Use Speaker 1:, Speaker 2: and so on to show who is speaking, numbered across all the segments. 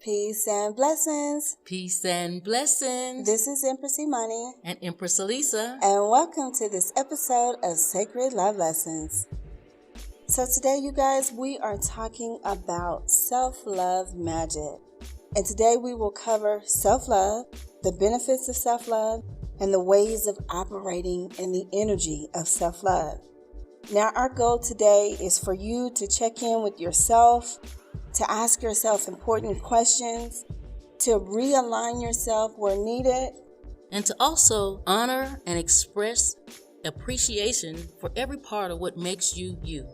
Speaker 1: Peace and blessings.
Speaker 2: Peace and blessings.
Speaker 1: This is Empress Imani.
Speaker 2: And Empress Alisa.
Speaker 1: And welcome to this episode of Sacred Love Lessons. So today, you guys, we are talking about self-love magic. And today we will cover self-love, the benefits of self-love, and the ways of operating in the energy of self-love. Now, our goal today is for you to check in with yourself, to ask yourself important questions, to realign yourself where needed,
Speaker 2: and to also honor and express appreciation for every part of what makes you you,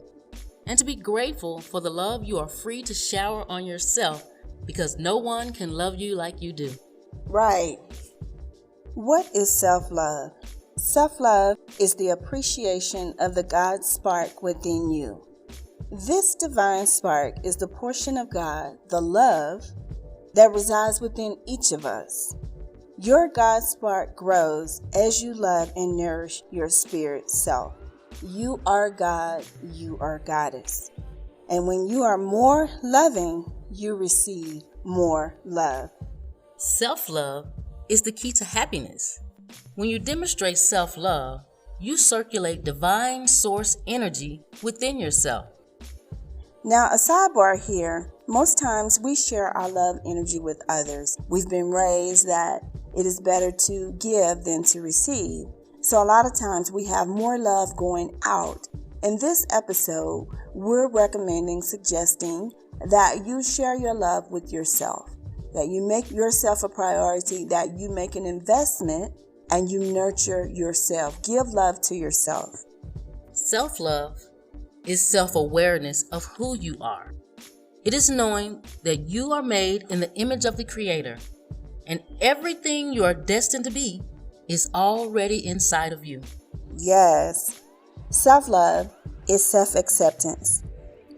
Speaker 2: and to be grateful for the love you are free to shower on yourself because no one can love you like you do.
Speaker 1: Right. What is self-love? Self-love is the appreciation of the God spark within you. This divine spark is the portion of God, the love, that resides within each of us. Your God spark grows as you love and nourish your spirit self. You are God, you are Goddess. And when you are more loving, you receive more love.
Speaker 2: Self-love is the key to happiness. When you demonstrate self-love, you circulate divine source energy within yourself.
Speaker 1: Now, a sidebar here, most times we share our love energy with others. We've been raised that it is better to give than to receive. So a lot of times we have more love going out. In this episode, we're suggesting that you share your love with yourself, that you make yourself a priority, that you make an investment and you nurture yourself. Give love to yourself.
Speaker 2: Self-love is self-awareness of who you are. It is knowing that you are made in the image of the Creator, and everything you are destined to be is already inside of you.
Speaker 1: Yes. Self-love is self-acceptance.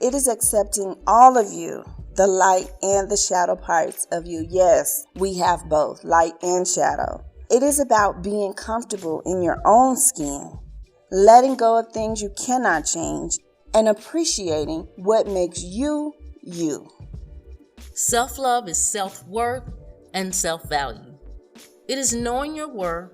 Speaker 1: It is accepting all of you, the light and the shadow parts of you. Yes, we have both, light and shadow. It is about being comfortable in your own skin, letting go of things you cannot change, and appreciating what makes you, you.
Speaker 2: Self-love is self-worth and self-value. It is knowing your worth,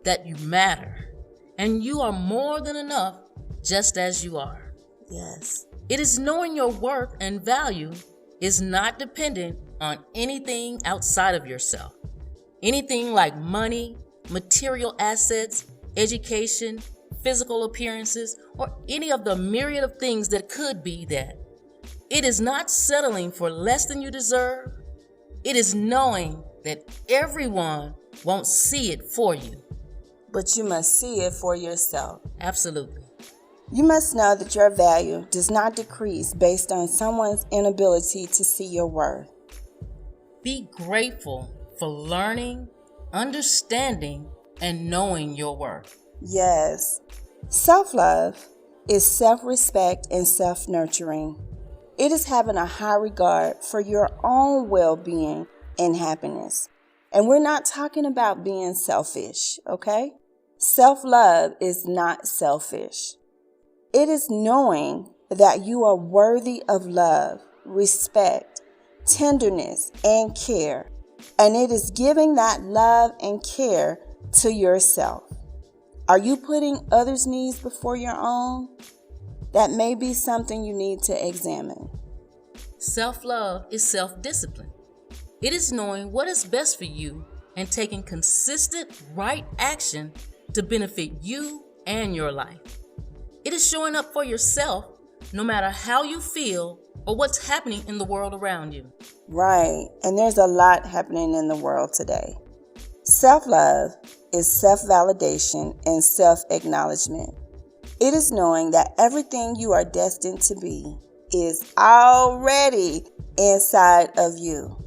Speaker 2: that you matter, and you are more than enough just as you are.
Speaker 1: Yes.
Speaker 2: It is knowing your worth and value is not dependent on anything outside of yourself. Anything like money, material assets, education, physical appearances, or any of the myriad of things that could be that. It is not settling for less than you deserve. It is knowing that everyone won't see it for you.
Speaker 1: But you must see it for yourself.
Speaker 2: Absolutely.
Speaker 1: You must know that your value does not decrease based on someone's inability to see your worth.
Speaker 2: Be grateful for learning, understanding, and knowing your worth.
Speaker 1: Yes. Self-love is self-respect and self-nurturing. It is having a high regard for your own well-being and happiness. And we're not talking about being selfish, okay? Self-love is not selfish. It is knowing that you are worthy of love, respect, tenderness, and care. And it is giving that love and care to yourself. Are you putting others' needs before your own? That may be something you need to examine.
Speaker 2: Self-love is self-discipline. It is knowing what is best for you and taking consistent right action to benefit you and your life. It is showing up for yourself no matter how you feel or what's happening in the world around you.
Speaker 1: Right, and there's a lot happening in the world today. Self-love is self-validation and self-acknowledgement. It is knowing that everything you are destined to be is already inside of you.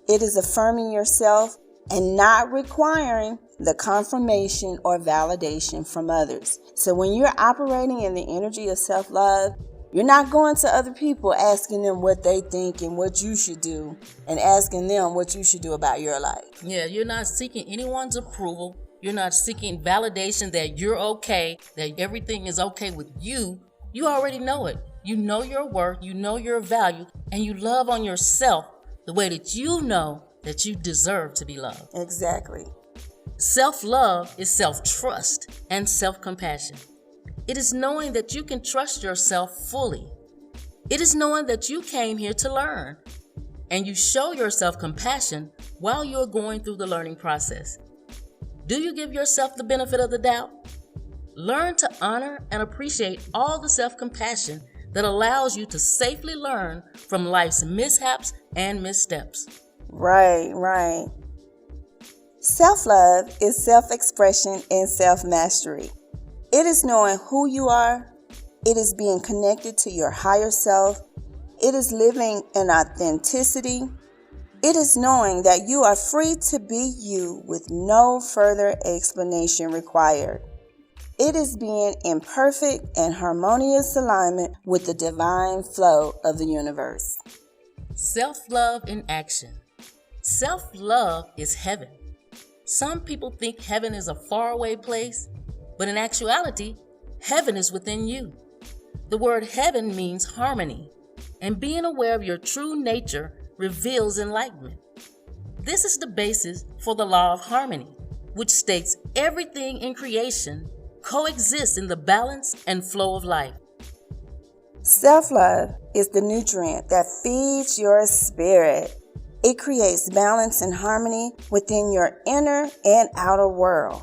Speaker 1: It is affirming yourself and not requiring the confirmation or validation from others. So when you're operating in the energy of self-love, you're not going to other people asking them what they think and what you should do and asking them what you should do about your life.
Speaker 2: Yeah, you're not seeking anyone's approval. You're not seeking validation that you're okay, that everything is okay with you. You already know it. You know your worth, you know your value, and you love on yourself the way that you know that you deserve to be loved.
Speaker 1: Exactly.
Speaker 2: Self-love is self-trust and self-compassion. It is knowing that you can trust yourself fully. It is knowing that you came here to learn, and you show yourself compassion while you're going through the learning process. Do you give yourself the benefit of the doubt? Learn to honor and appreciate all the self-compassion that allows you to safely learn from life's mishaps and missteps.
Speaker 1: Right. Self-love is self-expression and self-mastery. It is knowing who you are. It is being connected to your higher self. It is living in authenticity. It is knowing that you are free to be you with no further explanation required. It is being in perfect and harmonious alignment with the divine flow of the universe.
Speaker 2: Self-love in action. Self-love is heaven. Some people think heaven is a faraway place, but in actuality, heaven is within you. The word heaven means harmony, and being aware of your true nature reveals enlightenment. This is the basis for the law of harmony, which states everything in creation coexists in the balance and flow of life.
Speaker 1: Self-love is the nutrient that feeds your spirit. It creates balance and harmony within your inner and outer world.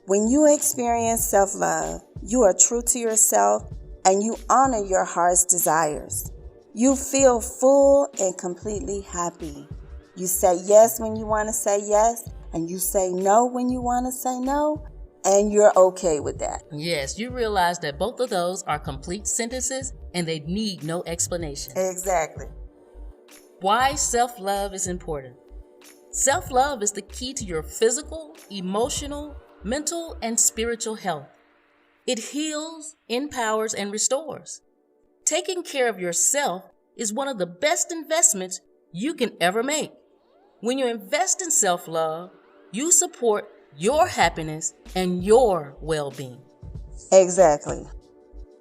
Speaker 1: When you experience self-love, you are true to yourself and you honor your heart's desires. You feel full and completely happy. You say yes when you want to say yes, and you say no when you want to say no, and you're okay with that.
Speaker 2: Yes, you realize that both of those are complete sentences and they need no explanation.
Speaker 1: Exactly.
Speaker 2: Why self-love is important. Self-love is the key to your physical, emotional, mental, and spiritual health. It heals, empowers, and restores. Taking care of yourself is one of the best investments you can ever make. When you invest in self-love, you support your happiness and your well-being.
Speaker 1: Exactly.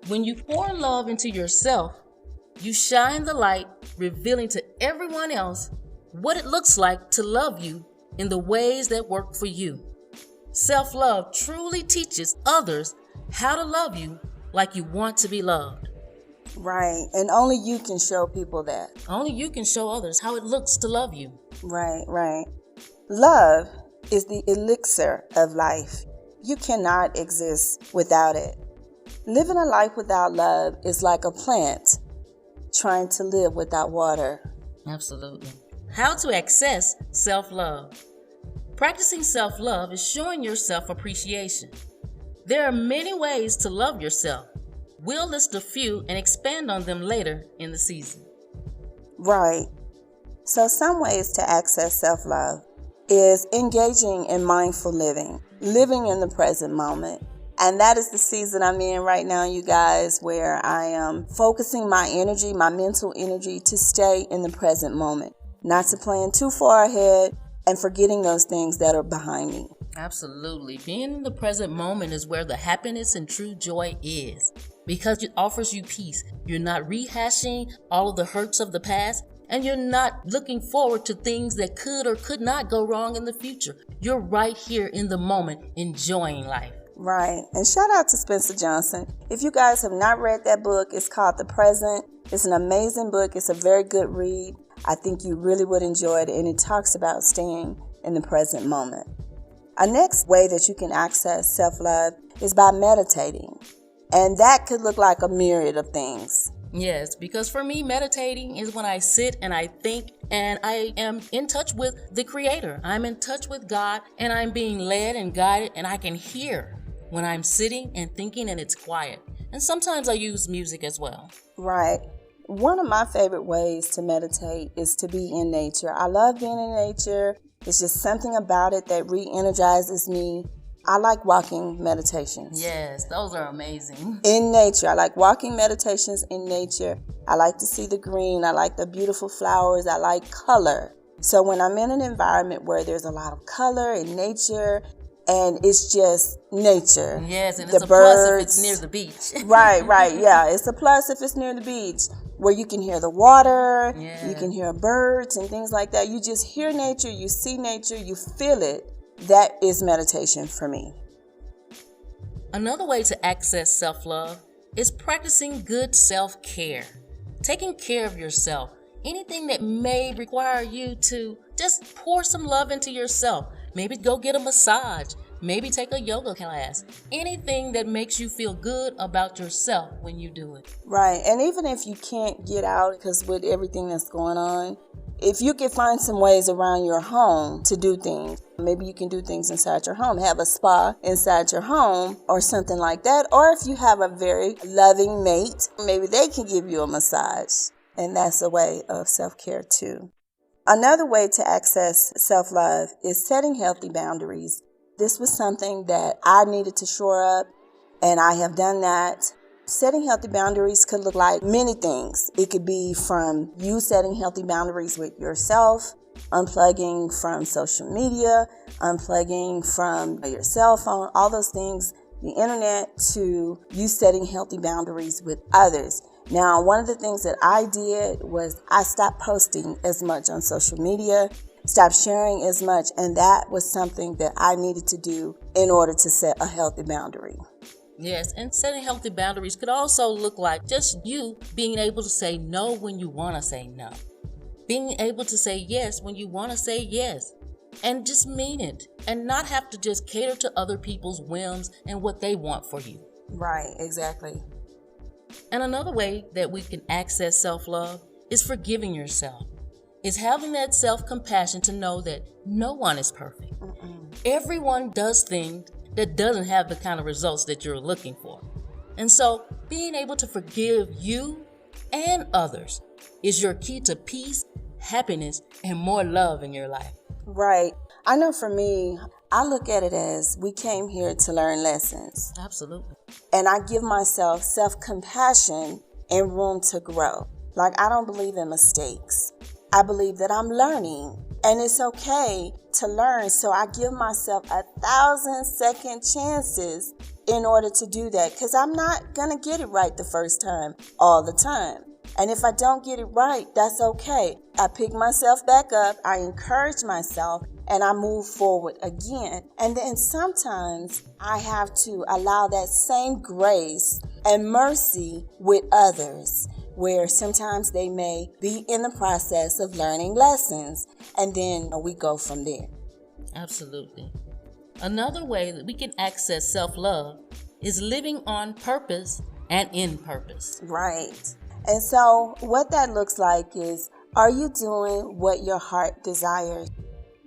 Speaker 2: When you pour love into yourself, you shine the light, revealing to everyone else what it looks like to love you in the ways that work for you. Self-love truly teaches others how to love you like you want to be loved.
Speaker 1: Right. And only you can show people that.
Speaker 2: Only you can show others how it looks to love you.
Speaker 1: Right. Love is the elixir of life. You cannot exist without it. Living a life without love is like a plant trying to live without water.
Speaker 2: Absolutely. How to access self-love. Practicing self-love is showing yourself appreciation. There are many ways to love yourself. We'll list a few and expand on them later in the season.
Speaker 1: Right. So some ways to access self-love is engaging in mindful living in the present moment. And that is the season I'm in right now, you guys, where I am focusing my energy, my mental energy, to stay in the present moment, not to plan too far ahead and forgetting those things that are behind me.
Speaker 2: Absolutely. Being in the present moment is where the happiness and true joy is, because it offers you peace. You're not rehashing all of the hurts of the past, and you're not looking forward to things that could or could not go wrong in the future. You're right here in the moment, enjoying life.
Speaker 1: Right. And shout out to Spencer Johnson. If you guys have not read that book, it's called The Present. It's an amazing book. It's a very good read. I think you really would enjoy it. And it talks about staying in the present moment. A next way that you can access self-love is by meditating. And that could look like a myriad of things.
Speaker 2: Yes, because for me, meditating is when I sit and I think and I am in touch with the Creator. I'm in touch with God and I'm being led and guided, and I can hear when I'm sitting and thinking and it's quiet. And sometimes I use music as well.
Speaker 1: Right. One of my favorite ways to meditate is to be in nature. I love being in nature. It's just something about it that re-energizes me. I like walking meditations.
Speaker 2: Yes, those are amazing.
Speaker 1: In nature. I like walking meditations in nature. I like to see the green. I like the beautiful flowers. I like color. So when I'm in an environment where there's a lot of color and nature, and it's just nature.
Speaker 2: Yes, and it's a plus if it's near the beach.
Speaker 1: Right. Yeah, it's a plus if it's near the beach. where you can hear the water,
Speaker 2: Yeah.
Speaker 1: you can hear birds and things like that. You just hear nature, you see nature, you feel it. That is meditation for me.
Speaker 2: Another way to access self-love is practicing good self-care. Taking care of yourself. Anything that may require you to just pour some love into yourself. Maybe go get a massage. Maybe take a yoga class. Anything that makes you feel good about yourself when you do it.
Speaker 1: Right. And even if you can't get out, because with everything that's going on, if you can find some ways around your home to do things, maybe you can do things inside your home, have a spa inside your home or something like that. Or if you have a very loving mate, maybe they can give you a massage. And that's a way of self-care too. Another way to access self-love is setting healthy boundaries. This was something that I needed to shore up, and I have done that. Setting healthy boundaries could look like many things. It could be from you setting healthy boundaries with yourself, unplugging from social media, unplugging from your cell phone, all those things, the internet, to you setting healthy boundaries with others. Now, one of the things that I did was I stopped posting as much on social media, stopped sharing as much, and that was something that I needed to do in order to set a healthy boundary.
Speaker 2: Yes, and setting healthy boundaries could also look like just you being able to say no when you want to say no. Being able to say yes when you want to say yes. And just mean it. And not have to just cater to other people's whims and what they want for you.
Speaker 1: Right, exactly.
Speaker 2: And another way that we can access self-love is forgiving yourself. Is having that self-compassion to know that no one is perfect. Everyone does things that doesn't have the kind of results that you're looking for. And so being able to forgive you and others is your key to peace, happiness, and more love in your life.
Speaker 1: Right. I know for me, I look at it as we came here to learn lessons.
Speaker 2: Absolutely.
Speaker 1: And I give myself self-compassion and room to grow. Like, I don't believe in mistakes. I believe that I'm learning, and it's okay to learn. So I give myself 1,000 second chances in order to do that, because I'm not going to get it right the first time all the time. And if I don't get it right, that's okay. I pick myself back up, I encourage myself, and I move forward again. And then sometimes I have to allow that same grace and mercy with others, where sometimes they may be in the process of learning lessons, and then we go from there.
Speaker 2: Absolutely. Another way that we can access self-love is living on purpose and in purpose.
Speaker 1: Right. And so what that looks like is, are you doing what your heart desires?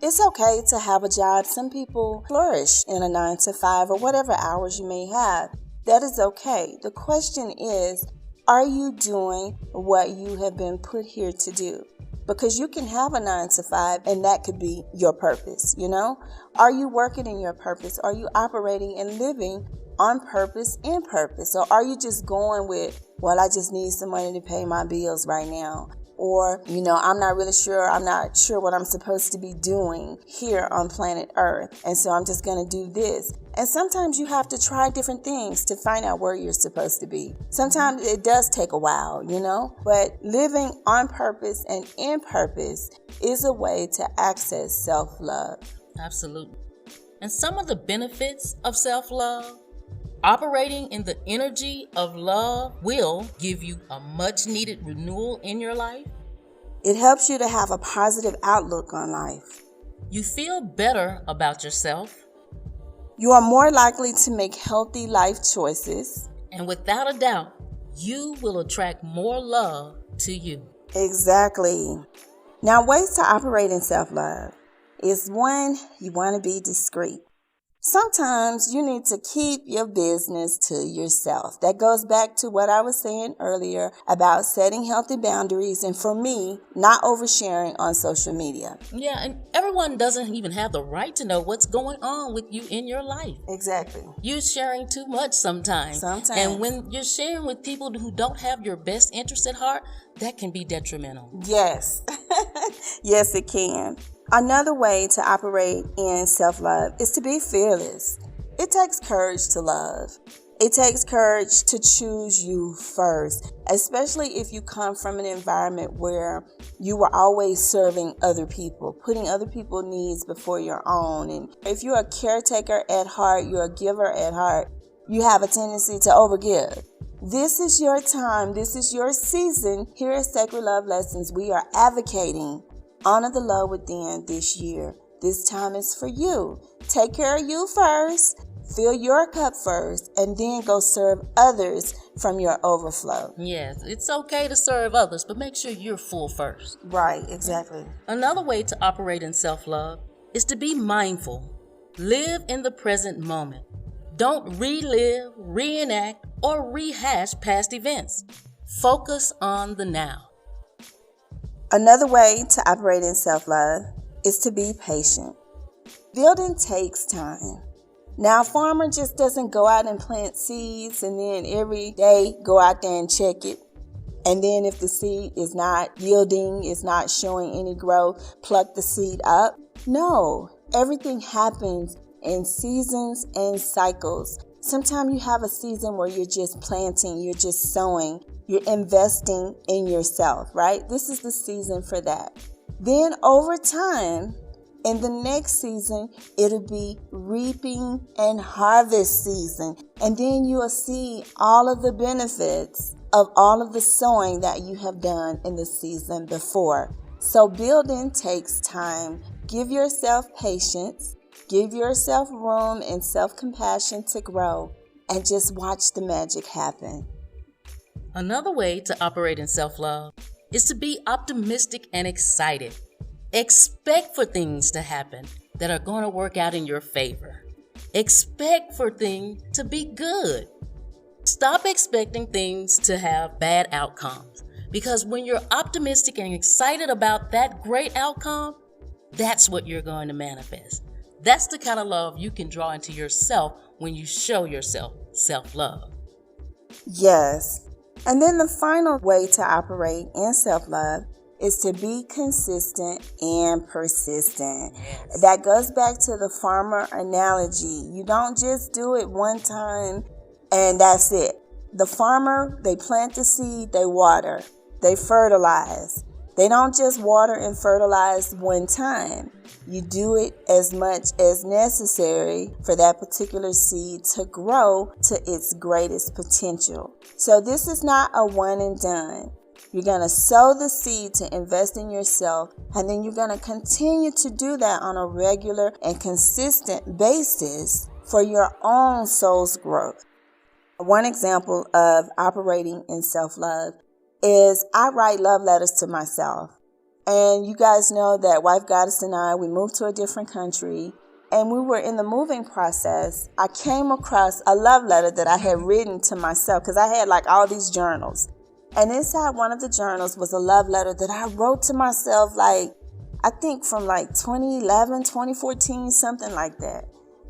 Speaker 1: It's okay to have a job. Some people flourish in a 9-to-5 or whatever hours you may have. That is okay. The question is, are you doing what you have been put here to do? Because you can have a 9-to-5 and that could be your purpose, you know? Are you working in your purpose? Are you operating and living on purpose, in purpose? Or are you just going with, well, I just need some money to pay my bills right now? Or, I'm not sure what I'm supposed to be doing here on planet Earth. And so I'm just going to do this. And sometimes you have to try different things to find out where you're supposed to be. Sometimes it does take a while, but living on purpose and in purpose is a way to access self-love.
Speaker 2: Absolutely. And some of the benefits of self-love, operating in the energy of love will give you a much needed renewal in your life.
Speaker 1: It helps you to have a positive outlook on life.
Speaker 2: You feel better about yourself.
Speaker 1: You are more likely to make healthy life choices.
Speaker 2: And without a doubt, you will attract more love to you.
Speaker 1: Exactly. Now, ways to operate in self-love is, one, you want to be discreet. Sometimes you need to keep your business to yourself. That goes back to what I was saying earlier about setting healthy boundaries, and for me, not oversharing on social media.
Speaker 2: Yeah, and everyone doesn't even have the right to know what's going on with you in your life.
Speaker 1: Exactly.
Speaker 2: You're sharing too much sometimes. And when you're sharing with people who don't have your best interest at heart, that can be detrimental.
Speaker 1: Yes. Yes, it can. Another way to operate in self-love is to be fearless. It takes courage to love. It takes courage to choose you first, especially if you come from an environment where you were always serving other people, putting other people's needs before your own. And if you're a caretaker at heart, you're a giver at heart, you have a tendency to overgive. This is your time. This is your season. Here at Sacred Love Lessons, we are advocating honor the love within this year. This time is for you. Take care of you first. Fill your cup first, and then go serve others from your overflow.
Speaker 2: Yes, it's okay to serve others, but make sure you're full first.
Speaker 1: Right, exactly.
Speaker 2: Another way to operate in self-love is to be mindful. Live in the present moment. Don't relive, reenact, or rehash past events. Focus on the now.
Speaker 1: Another way to operate in self-love is to be patient. Building takes time. Now, a farmer just doesn't go out and plant seeds and then every day go out there and check it. And then if the seed is not yielding, is not showing any growth, pluck the seed up. No, everything happens in seasons and cycles. Sometimes you have a season where you're just planting, you're just sowing, you're investing in yourself, right? This is the season for that. Then over time, in the next season, it'll be reaping and harvest season. And then you will see all of the benefits of all of the sowing that you have done in the season before. So building takes time. Give yourself patience. Give yourself room and self-compassion to grow. And just watch the magic happen.
Speaker 2: Another way to operate in self-love is to be optimistic and excited. Expect for things to happen that are going to work out in your favor. Expect for things to be good. Stop expecting things to have bad outcomes, because when you're optimistic and excited about that great outcome, that's what you're going to manifest. That's the kind of love you can draw into yourself when you show yourself self-love.
Speaker 1: Yes. And then the final way to operate in self-love is to be consistent and persistent.
Speaker 2: Yes.
Speaker 1: That goes back to the farmer analogy. You don't just do it one time and that's it. The farmer, they plant the seed, they water, they fertilize. They don't just water and fertilize one time. You do it as much as necessary for that particular seed to grow to its greatest potential. So this is not a one and done. You're going to sow the seed to invest in yourself, and then you're going to continue to do that on a regular and consistent basis for your own soul's growth. One example of operating in self-love is I write love letters to myself. And you guys know that Wife Goddess and I, we moved to a different country, and we were in the moving process. I came across a love letter that I had written to myself because I had like all these journals. And inside one of the journals was a love letter that I wrote to myself, like, I think from like 2011, 2014, something like that.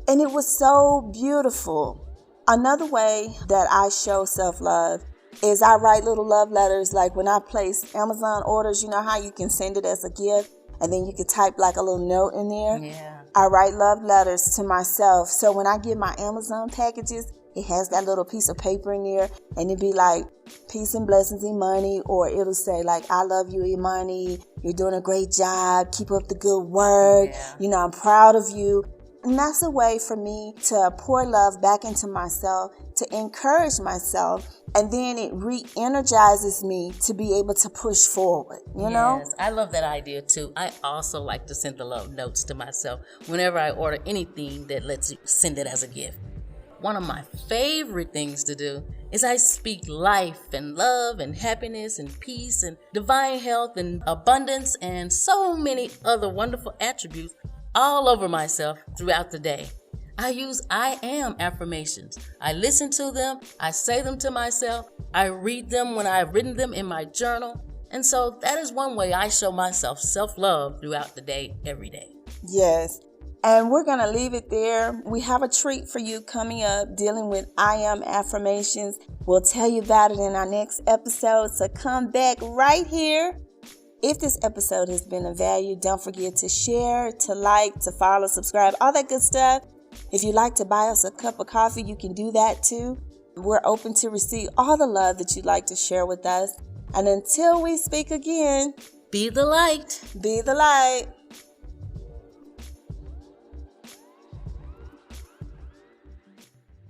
Speaker 1: And it was so beautiful. Another way that I show self-love is I write little love letters. Like when I place Amazon orders, you know how you can send it as a gift and then you can type like a little note in there?
Speaker 2: Yeah.
Speaker 1: I write love letters to myself. So when I get my Amazon packages, it has that little piece of paper in there, and it'd be like, peace and blessings, Imani, or it'll say like, I love you, Imani. You're doing a great job. Keep up the good work.
Speaker 2: Yeah.
Speaker 1: You know, I'm proud of you. And that's a way for me to pour love back into myself, to encourage myself, and then it re-energizes me to be able to push forward, you know?
Speaker 2: Yes, I love that idea too. I also like to send the love notes to myself whenever I order anything that lets you send it as a gift. One of my favorite things to do is I speak life and love and happiness and peace and divine health and abundance and so many other wonderful attributes all over myself throughout the day. I use I am affirmations. I listen to them, I say them to myself, I read them when I've written them in my journal. And so that is one way I show myself self-love throughout the day, every day.
Speaker 1: Yes. And we're going to leave it there. We have a treat for you coming up dealing with I am affirmations. We'll tell you about it in our next episode. So come back right here. If this episode has been of value, don't forget to share, to like, to follow, subscribe, all that good stuff. If you'd like to buy us a cup of coffee, you can do that too. We're open to receive all the love that you'd like to share with us. And until we speak again,
Speaker 2: be the light.
Speaker 1: Be the light.